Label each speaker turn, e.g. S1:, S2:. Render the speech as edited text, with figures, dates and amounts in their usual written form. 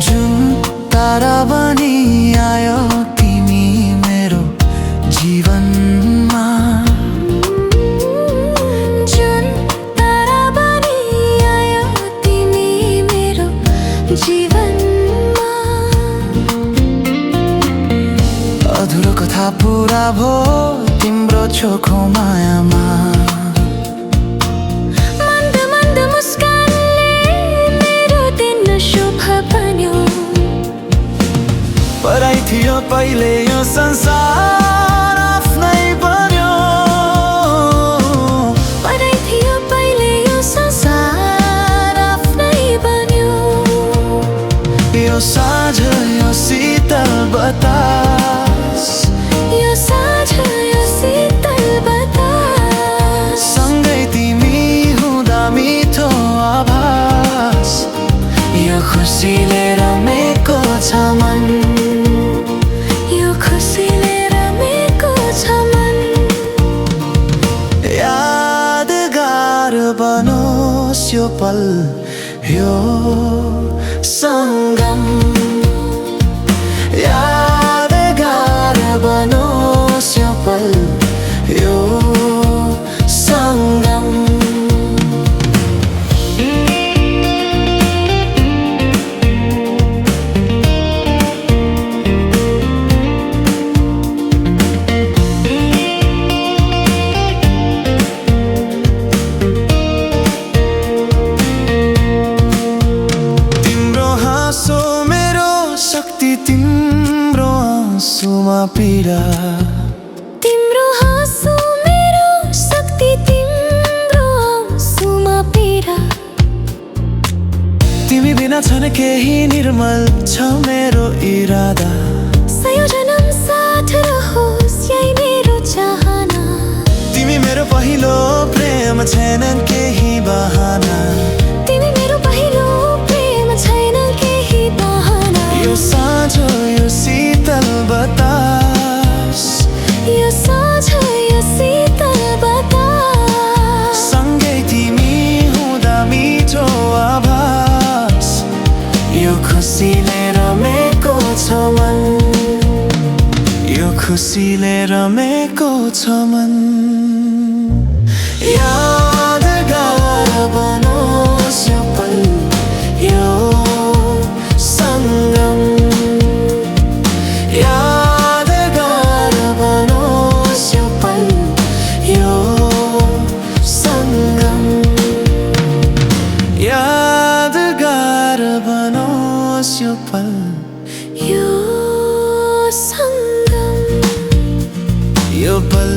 S1: जुन तारा बनी आयो तिमी मेरो जीवनमा।
S2: जुन तारा बनी आयो तिमी मेरो जीवनमा।
S1: अधुरो कथा पुरा भो तिम्रो चोखो मायामा।
S2: मन्द मन्द मुस्कानले मेरो दिन शुभ बन्यो।
S1: पराई थियो पहिले यो संसार आफ्नै बन्यो।
S2: पराई थियो पहिले यो संसार आफ्नै बन्यो।
S1: यो साँझ यो शीतल बतास,
S2: यो साँझ यो शीतल बतास,
S1: सँगै तिमी हुँदा मिठो आभास। यो खुसीले रमेको छ मन,
S2: यो खुसीले रमेको छ मन।
S1: यादगार बनोस् यो पल यो सङ्गम। यादगार बनोस् यो पल यो सङ्गम। शक्ति तिम्रो आँसुमा पीडा।
S2: तिम्रो हाँसो मेरो शक्ति, तिम्रो आँसुमा पीडा।
S1: तिमी बिना छन् केही निर्मल छ मेरो इरादा।
S2: सयौं जन्म साथ रहोस् यही मेरो चाहना।
S1: तिमी मेरो पहिलो प्रेम छैनन् केही बहाना।
S2: तिमी मेरो पहिलो प्रेम छैन केही बहाना।
S1: यो साँझ यो शीतल बतास,
S2: यो साँझ यो शीतल बतास,
S1: सँगै तिमी हुँदा मिठो आभास। यो खुसीले रमेको छ मन, यो खुसीले रमेको छ मन। यादगार बनोस् यो पल यो सङ्गम। यादगार बनोस् यो पल यो सङ्गम। यादगार बनोस् यो पल
S2: यो सङ्गम।
S1: यो पल